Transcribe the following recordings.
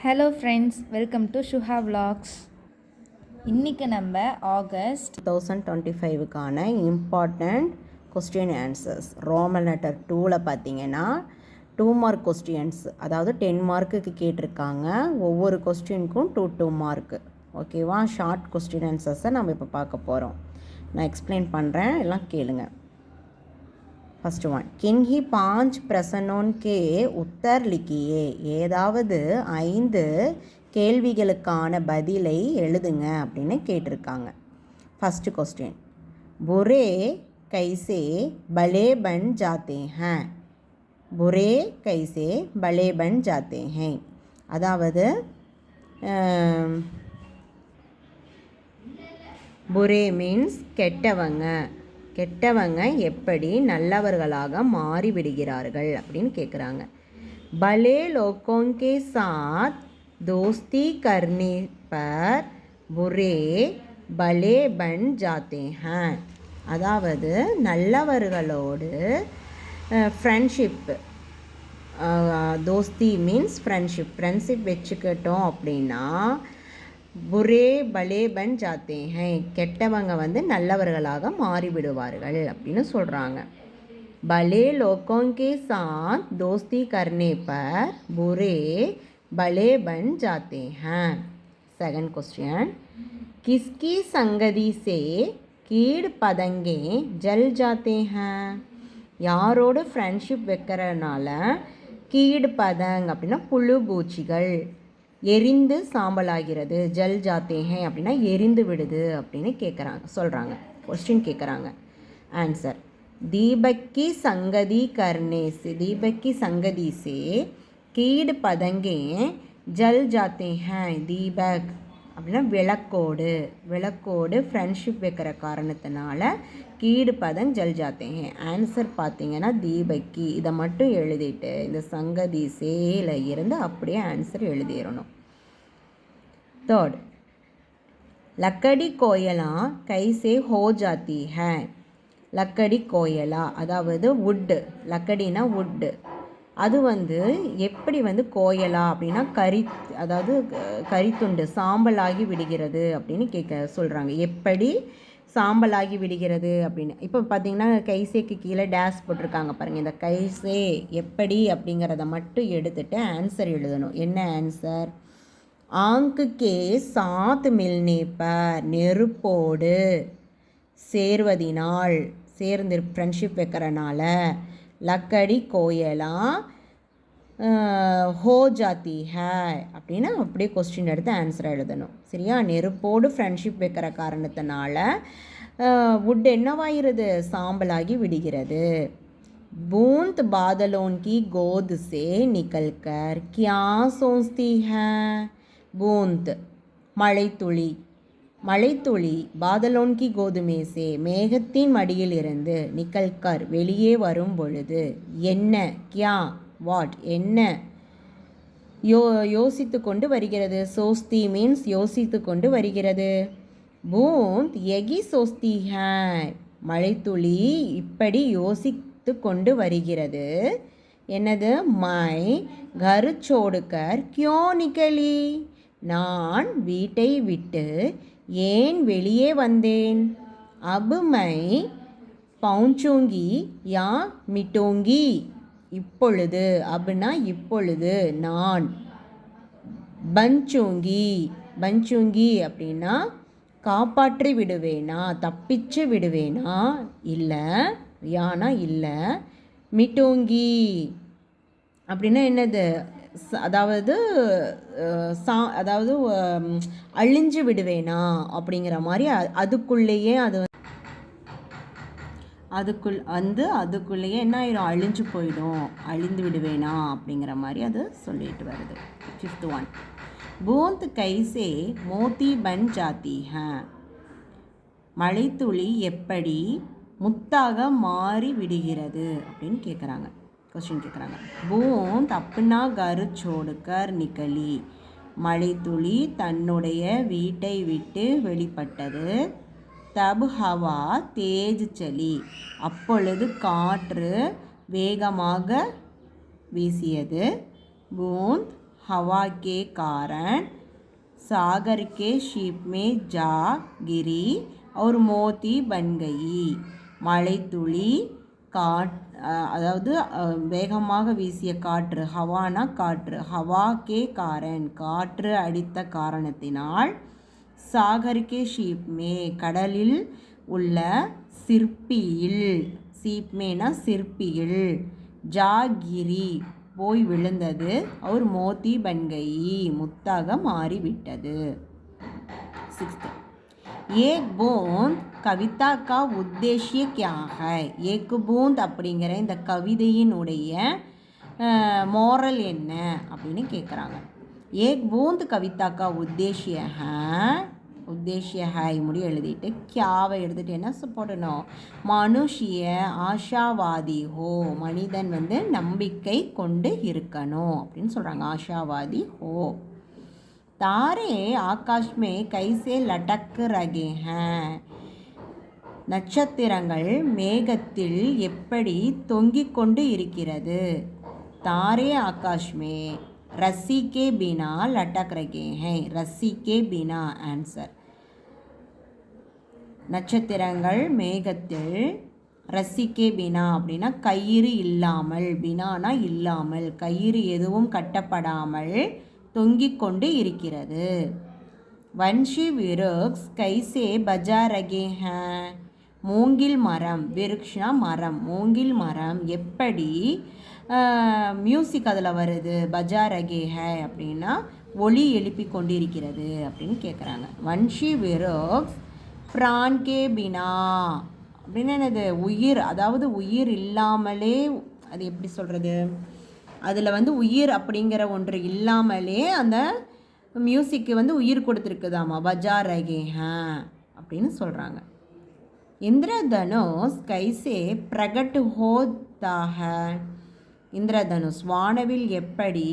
Hello friends, welcome to ஷுஹா vlogs. இன்றைக்கி நம்ம ஆகஸ்ட் 2025க்கான important question answers roman letter 2ல் பார்த்தீங்கன்னா 2 மார்க் கொஸ்டின்ஸ், அதாவது 10 மார்க்குக்கு கேட்டிருக்காங்க. ஒவ்வொரு கொஸ்டினுக்கும் 2 மார்க்கு. ஓகேவா? ஷார்ட் கொஸ்டின் ஆன்சர்ஸை நம்ம இப்போ பார்க்க போகிறோம். நான் எக்ஸ்பிளைன் பண்ணுறேன், எல்லாம் கேளுங்க. फर्स्ट वन, किन्हीं 5 प्रश्नों के उत्तर लिखिए. ஏதாவது 5 கேள்விகளுக்கான பதிலை எழுதுங்க அப்படின்னு கேட்டிருக்காங்க. फर्स्ट क्वेश्चन, बुरे कैसे भले बन जाते हैं. बुरे कैसे भले बन जाते हैं. அதாவது புரே மீன்ஸ் கெட்டவங்க. கெட்டவங்க எப்படி நல்லவர்களாக மாறிவிடுகிறார்கள் அப்படின்னு கேட்குறாங்க. பலே லோகோங்கே சாத் தோஸ்தி கர்னே பர் புரே பலே பன் ஜாத்தே ஹேன். அதாவது நல்லவர்களோடு ஃப்ரெண்ட்ஷிப், தோஸ்தி மீன்ஸ் ஃப்ரெண்ட்ஷிப் வச்சுக்கிட்டோம் அப்படின்னா புரே பலே பன் ஜாத்தே ஹே, கெட்டவங்க நல்லவர்களாக மாறிவிடுவார்கள் அப்படின்னு சொல்கிறாங்க. பலே லோகோங்கே சாத் தோஸ்தி கர்னே பர் புரே பலே பன் ஜாத்தே ஹேன். செகண்ட் क्वेश्चन, किसकी संगति से कीड़ पतंगे जल जाते हैं. யாரோடு ஃப்ரெண்ட்ஷிப் வைக்கிறனால கீடு பதங் அப்படின்னா புழு பூச்சிகள் எரிந்து சாம்பலாகிறது. ஜல் ஜாத்தேஹே அப்படின்னா எரிந்து விடுது அப்படின்னு சொல்கிறாங்க. கொஸ்டின் கேட்குறாங்க. ஆன்சர், தீபக்கி சங்கதி கர்னேசு தீபக்கி சங்கதி சே கீடு பதங்கே ஜல் ஜாத்தேஹே. தீபக் அப்படின்னா விளக்கோடு ஃப்ரெண்ட்ஷிப் வைக்கிற காரணத்தினால கீடு பதங் ஜல் ஜாத்தேஹே. ஆன்சர் பார்த்தீங்கன்னா தீபக்கி. இதை மட்டும் எழுதிட்டு இந்த சங்கதி சேல இருந்து அப்படியே ஆன்சர் எழுதிடணும். தேர்ட், லக்கடி கோயலா கைசே ஹோ ஜாத்தி ஹே. லக்கடி கோயலா அதாவது வுட்டு, லக்கடினா வுட்டு. அது எப்படி கோயலா அப்படின்னா அதாவது கரித்துண்டு சாம்பலாகி விடுகிறது அப்படின்னு சொல்கிறாங்க. எப்படி சாம்பலாகி விடுகிறது அப்படின்னு. இப்போ பார்த்தீங்கன்னா கைசேக்கு கீழே டேஸ் போட்டிருக்காங்க பாருங்கள். இந்த கைசே எப்படி அப்படிங்கிறத மட்டும் எடுத்துகிட்டு ஆன்சர் எழுதணும். என்ன ஆன்சர்? ஆங்குக்கே சாத் மில்னே பர், நெருப்போடு சேர்வதினால், சேர்ந்து ஃப்ரெண்ட்ஷிப் வைக்கிறனால லக்கடி கோயலா ஹோ ஜாத்தி ஹே அப்படின்னு அப்படியே கொஸ்டின் எடுத்து ஆன்சர் எழுதணும். சரியா? நெருப்போடு ஃப்ரெண்ட்ஷிப் வைக்கிற காரணத்தினால வுட் என்னவாகிறது? சாம்பலாகி விடுகிறது. பூந்த் பாதலோன் கி கோத் சே நிக்கல் கர் கியா சோச்தி ஹே. பூந்த் மழைத்துளி பாதலோன் கி கோதுமே சே மேகத்தின் மடியில் இருந்து நிக்கல்கர் வெளியே வரும் பொழுது என்ன, கியா வாட் என்ன யோசித்து கொண்டு வருகிறது. சோஸ்தி மீன்ஸ் யோசித்து கொண்டு வருகிறது. பூந்த் எகி சோஸ்தி ஹே, மழைத்துளி இப்படி யோசித்து கொண்டு வருகிறது. என்னது? மை கர் சோடுக்கர் கியோ நிக்கலி, நான் வீட்டை விட்டு ஏன் வெளியே வந்தேன். அபு மை பவுஞ்சூங்கி யா மிட்டோங்கி, இப்பொழுது, அபுனா இப்பொழுது, நான் பஞ்சூங்கி அப்படின்னா காப்பாற்றி விடுவேனா, தப்பிச்சு விடுவேனா, இல்லை யானா இல்லை, மிட்டோங்கி அப்படின்னா என்னது? அதாவது அழிஞ்சு விடுவேனா அப்படிங்கிற மாதிரி. அதுக்குள்ளேயே அதுக்குள்ளேயே என்ன ஆயிடும்? அழிஞ்சு போயிடும், அழிந்து விடுவேனா அப்படிங்கிற மாதிரி அது சொல்லிட்டு வருது. 5th one, பூந்த் கைசே மோத்தி பன் ஜாத்தி ஹே. மழைத்துளி எப்படி முத்தாக மாறி விடுகிறது அப்படின்னு கேட்குறாங்க. கொஸ்டின் கேட்குறாங்க. பூந்த் அப்னா கர் சோடுக்கர் நிக்கலி, மழைத்துளி தன்னுடைய வீட்டை விட்டு வெளிப்பட்டது. தப் ஹவா தேஜ் சலி, அப்பொழுது காற்று வேகமாக வீசியது. பூந்த் हवा के कारण सागर के शीप में जा गिरी और मोती बन गई. மழைத்துளி அதாவது வேகமாக வீசிய காற்று, ஹவானா காற்று, ஹவா கே காரன் காற்று அடித்த காரணத்தினால், சாகர்கே ஷீப்மே கடலில் உள்ள சிற்பியில், சீப்மேனா சிற்பியில், ஜாகிரி போய் விழுந்தது, அவர் மோத்தி பன்கயி முத்தாக மாறிவிட்டது. 6th एक बूंद கவிதா கா உத்தேஷ்ய கியா ஹை. ஏக் பூந்த் அப்படிங்கிற இந்த கவிதையினுடைய மோரல் என்ன அப்படின்னு கேட்குறாங்க. ஏக் பூந்த் கவிதா கா உத்தேஷ்ய ஹை முடி எழுதிட்டு கியாவை எடுத்துகிட்டு என்ன போடணும், மனுஷிய ஆஷாவாதி ஹோ மனிதன் நம்பிக்கை கொண்டு இருக்கணும் அப்படின்னு சொல்கிறாங்க. ஆஷாவாதி ஹோ. तारे आकाश में कैसे लटक रहे हैं. நட்சத்திரங்கள் மேகத்தில் எப்படி தொங்கிக் கொண்டு இருக்கிறது. தாரே ஆகாஷ் மே ரஸ்ஸி கே பினா லட்டக் ரகே ஹை. ரஸ்ஸி கே பினா ஆன்சர். நட்சத்திரங்கள் மேகத்தில் ரஸ்ஸி கே பினா அப்படின்னா கயிறு இல்லாமல், பினானா இல்லாமல், கயிறு எதுவும் கட்டப்படாமல் தொங்கிக் கொண்டு இருக்கிறது. வன்ஷி விருக்ஸ் கைசே பஜா ரகே ஹேன். மூங்கில் மரம், விருக்ஷ்னா மரம், மூங்கில் மரம் எப்படி மியூசிக் அதில் வருது, பஜா ரகே ஹே அப்படின்னா ஒளி எழுப்பி கொண்டு இருக்கிறது அப்படின்னு கேட்குறாங்க. வன்ஷி விருக்ஸ் பிரான் கே பினா அப்படின்னு என்னது, உயிர், அதாவது உயிர் இல்லாமலே, அது எப்படி சொல்கிறது, அதில் உயிர் அப்படிங்கிற ஒன்று இல்லாமலே அந்த மியூசிக்கு உயிர் கொடுத்துருக்குதாமா. பஜா ரகே ஹேன் அப்படின்னு சொல்கிறாங்க. இந்திரதனுஷ் கைசே பிரகட் ஹோதா ஹை. இந்திரதனுஷ் வானவில் எப்படி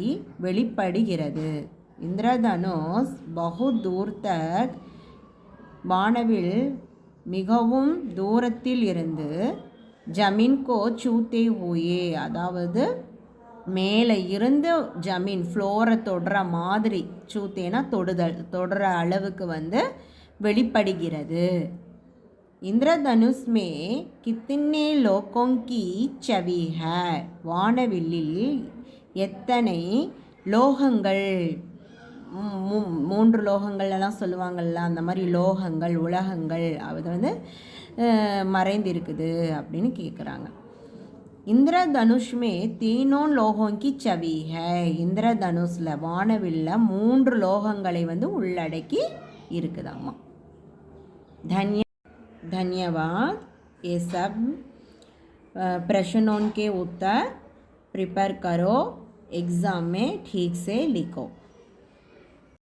வெளிப்படுகிறது. இந்திரதனுஷ் பகு தூர் தக் வானவில் மிகவும் தூரத்தில் இருந்து ஜமீன் கோ சூத்தே ஹூயே அதாவது மேலே இருந்து ஜமீன் ஃப்ளோரை தொடுற மாதிரி, சூத்தேனா தொடுதல், தொடுற அளவுக்கு வெளிப்படுகிறது. இந்திரதனுஷ் மே கித்தனே லோகோங் கி சவி ஹை. வானவில்லில் எத்தனை லோகங்கள், 3 லோகங்கள் எல்லாம் சொல்லுவாங்கள்ல, அந்த மாதிரி லோகங்கள், உலகங்கள் அது மறைந்திருக்குது அப்படின்னு கேட்குறாங்க. இந்திரதனுஷ் மே தீனோன் லோகோங்கி சவி ஹை. இந்திரதனுஷில் வானவில்ல 3 லோகங்களை உள்ளடக்கி இருக்குதாம்மா. धन्यवाद. ये सब प्रश्नों के उत्तर प्रिपेयर करो, एग्ज़ाम में ठीक से लिखो.